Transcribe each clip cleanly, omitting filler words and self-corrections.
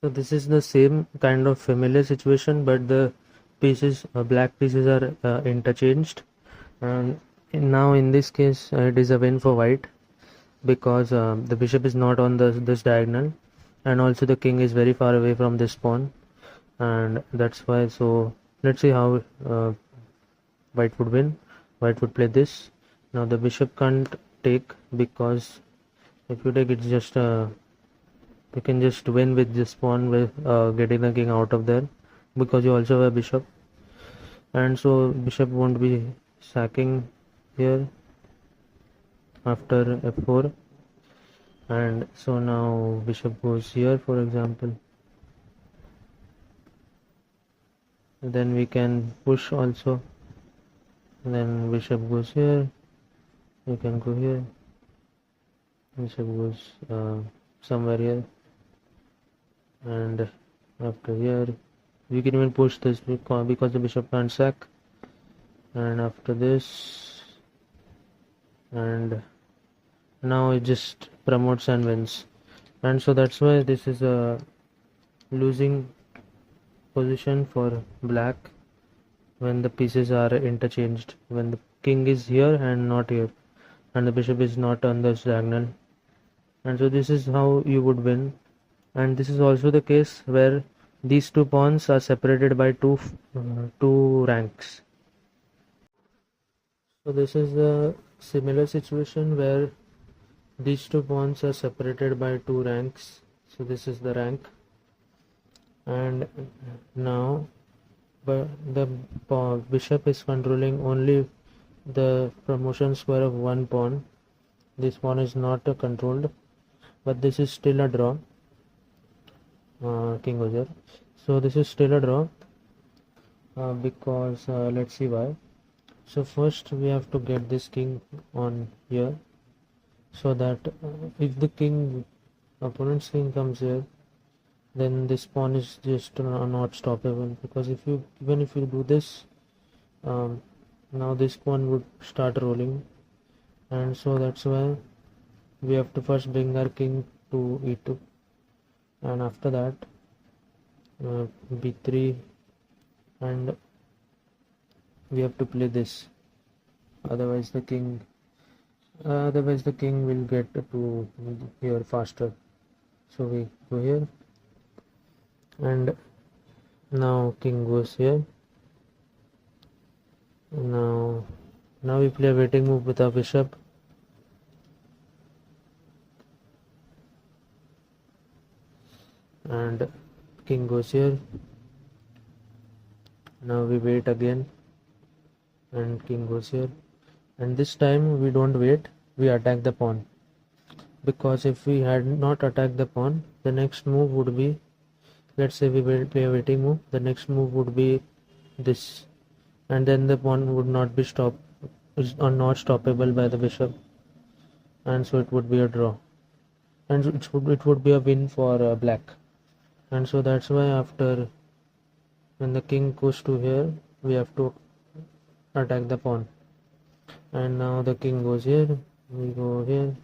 So this is the same kind of familiar situation, but the pieces, black pieces are interchanged, and now in this case it is a win for white because the bishop is not on this diagonal, and also the king is very far away from this pawn, and that's why. So let's see how white would win. White would play this. Now the bishop can't take because if you take, it's just you can just win with this pawn with getting the king out of there because you also have a bishop, and so bishop won't be sacking here after f4, and so now bishop goes here, for example. Then we can push also. Then bishop goes here. We can go here. Bishop goes somewhere here, and after here we can even push this because the bishop can't sack. And after this, and now it just promotes and wins, and so that's why this is a losing position for black when the pieces are interchanged, when the king is here and not here, and the bishop is not on this diagonal. And so this is how you would win, and this is also the case where these two pawns are separated by two ranks. So this is a similar situation where these two pawns are separated by two ranks. So this is the rank, and now the bishop is controlling only the promotion square of one pawn. This pawn is not controlled, but this is still a draw. King goes here. So this is still a draw because let's see why. So first we have to get this king on here, so that if the opponent's king comes here, then this pawn is just not stoppable, because even if you do this, now this pawn would start rolling, and so that's why we have to first bring our king to e2, and after that b3, and we have to play this, otherwise the king will get to here faster. So we go here, and now king goes here. Now we play a waiting move with our bishop, and king goes here. Now we wait again, and king goes here, and this time we don't wait, we attack the pawn, because if we had not attacked the pawn, the next move would be, let's say we will play a waiting move, the next move would be this, and then the pawn would not be not stoppable by the bishop, and so it would be a draw, and it would be a win for black. And so that's why after, when the king goes to here, we have to attack the pawn, and now the king goes here, we go here.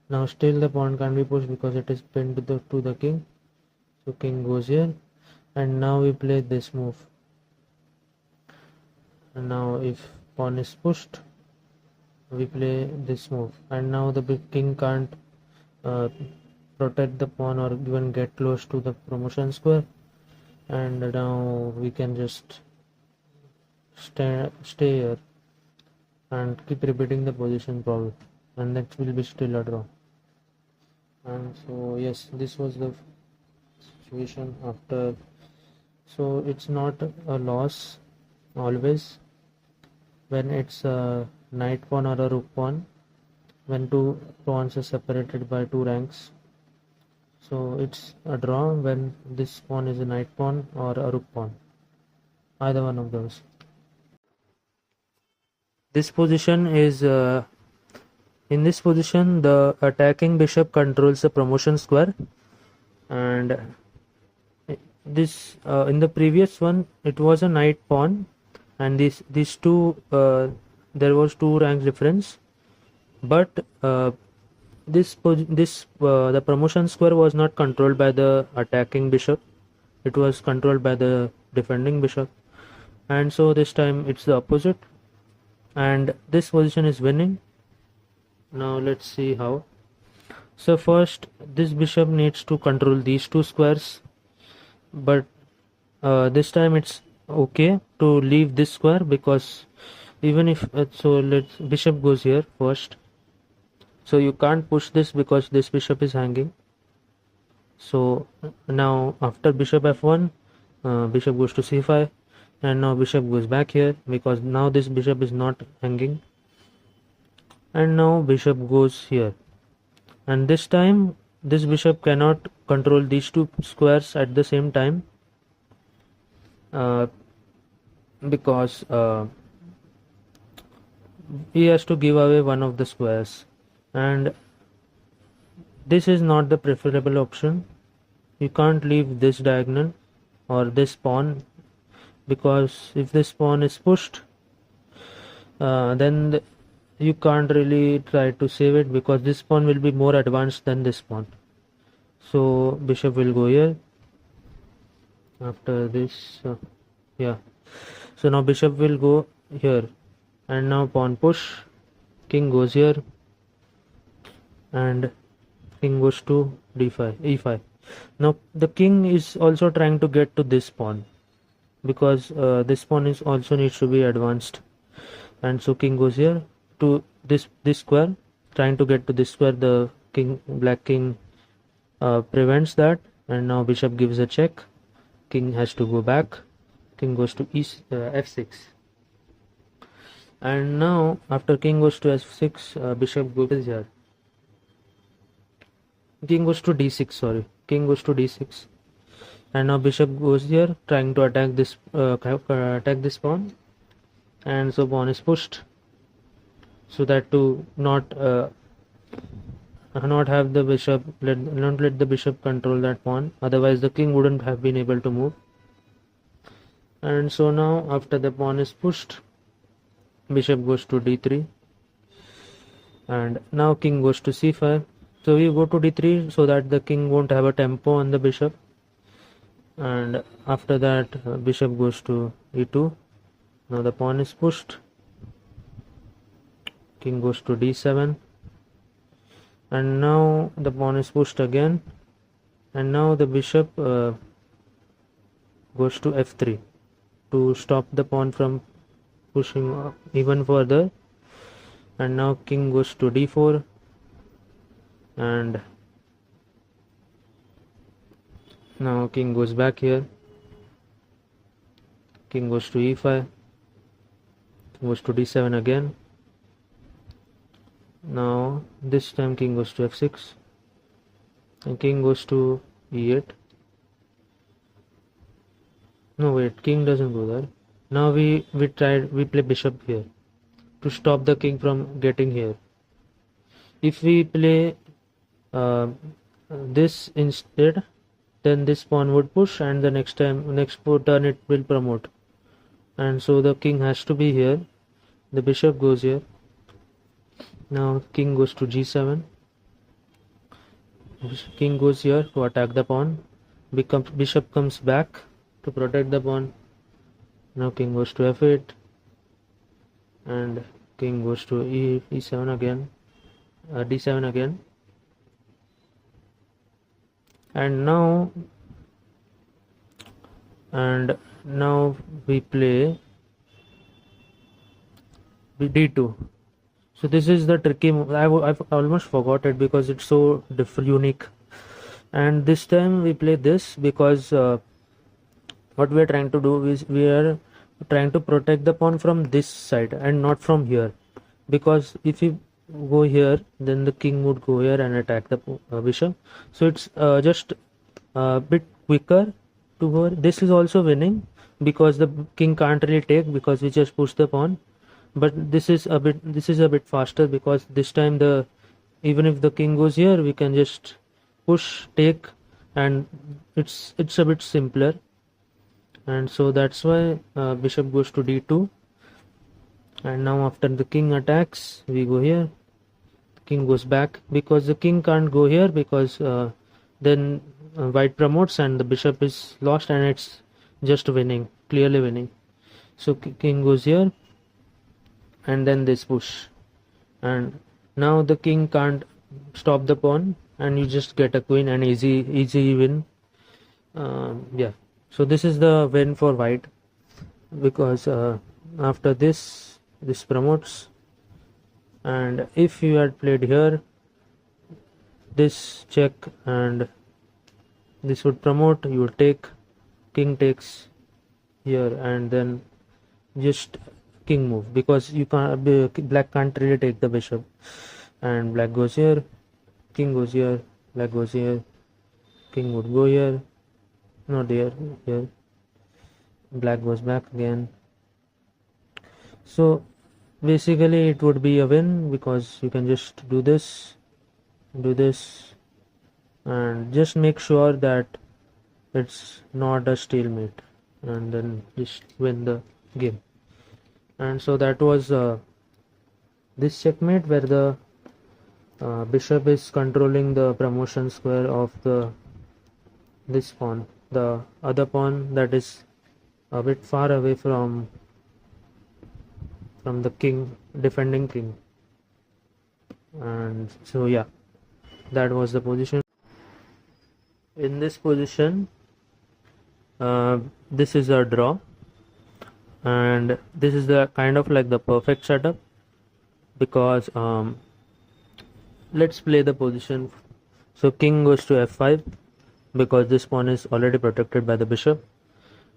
Now still the pawn can't be pushed because it is pinned to the king, so king goes here, and now we play this move. And now if pawn is pushed, we play this move, and now the big king can't protect the pawn or even get close to the promotion square, and now we can just stay here and keep repeating the position probably, and that will be still a draw. And so yes, this was the situation after. So it's not a loss always when it's a knight pawn or a rook pawn, when two pawns are separated by two ranks. So it's a draw when this pawn is a knight pawn or a rook pawn, either one of those. This position is in this position the attacking bishop controls the promotion square, and this in the previous one it was a knight pawn, and these two there was two rank difference, but the promotion square was not controlled by the attacking bishop, it was controlled by the defending bishop, and so this time it's the opposite, and this position is winning. Now let's see how. So first this bishop needs to control these two squares, but this time it's okay to leave this square, because even if so let's bishop goes here first, so you can't push this because this bishop is hanging. So now after bishop f1, bishop goes to c5, and now bishop goes back here because now this bishop is not hanging, and now bishop goes here, and this time this bishop cannot control these two squares at the same time, because he has to give away one of the squares, and this is not the preferable option. You can't leave this diagonal or this pawn, because if this pawn is pushed, then you can't really try to save it, because this pawn will be more advanced than this pawn. So bishop will go here after this, yeah, so now bishop will go here, and now pawn push, king goes here, and king goes to d5, e5. Now the king is also trying to get to this pawn, because this pawn is also needs to be advanced, and so king goes here to this square, trying to get to this square. The black king prevents that, and now bishop gives a check, king has to go back, king goes to f6, and now after king goes to f6, bishop goes here, king goes to d6, sorry, king goes to d6, and now bishop goes here trying to attack this pawn, and so pawn is pushed, so that to not have the bishop, not let the bishop control that pawn, otherwise the king wouldn't have been able to move. And so now after the pawn is pushed, bishop goes to d3, and now king goes to c5. So we go to d3 so that the king won't have a tempo on the bishop, and after that bishop goes to e2. Now the pawn is pushed, king goes to d7, and now the pawn is pushed again, and now the bishop goes to f3 to stop the pawn from pushing even further, and now king goes to d4, and now king goes back here, king goes to e5, goes to d7 again. Now this time king goes to f6, and king goes to e8. No wait, king doesn't go there. Now we play bishop here to stop the king from getting here. If we play this instead, then this pawn would push, and the next turn it will promote, and so the king has to be here. The bishop goes here. Now king goes to g7, king goes here to attack the pawn, bishop comes back to protect the pawn. Now king goes to f8, and king goes to e7 again, d7 again, and now we play d2. So this is the tricky move. I've almost forgot it because it's so unique, and this time we play this because what we are trying to do is we are trying to protect the pawn from this side and not from here, because if we go here, then the king would go here and attack the bishop. So it's just a bit quicker to go. This is also winning because the king can't really take, because we just push the pawn. But this is a bit faster, because this time even if the king goes here, we can just push, take, and it's a bit simpler. And so that's why bishop goes to d2, and now after the king attacks, we go here, king goes back, because the king can't go here, because then white promotes and the bishop is lost, and it's just winning, clearly winning. So king goes here, and then this push, and now the king can't stop the pawn, and you just get a queen and easy win. Yeah, so this is the win for white, because after this promotes, and if you had played here, this check and this would promote, you would take, king takes here, and then just king move, because you can't black can't really take the bishop, and black goes here, king goes here, black goes here, king would go here, not here, here, black goes back again. So basically it would be a win, because you can just do this, and just make sure that it's not a stalemate, and then just win the game. And so that was this checkmate, where the bishop is controlling the promotion square of this pawn, the other pawn that is a bit far away from the king, defending king. And so yeah, that was the position. In this position, this is a draw, and this is the kind of like the perfect setup, because let's play the position. So king goes to f5, because this pawn is already protected by the bishop,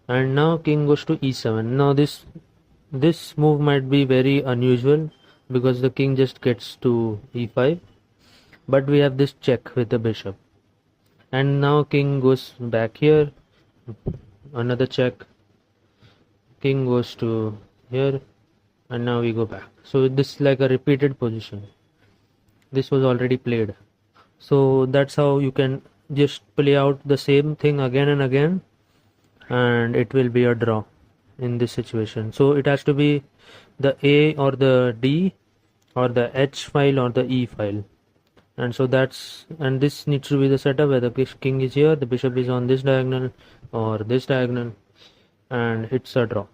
and now king goes to e7. Now this move might be very unusual, because the king just gets to e5, but we have this check with the bishop, and now king goes back here, another check, king goes to here, and now we go back. So this is like a repeated position, this was already played. So that's how you can just play out the same thing again and again, and it will be a draw in this situation. So it has to be the A or the D or the H file or the E file, and so and this needs to be the setup where the king is here, the bishop is on this diagonal or this diagonal, and it's a draw.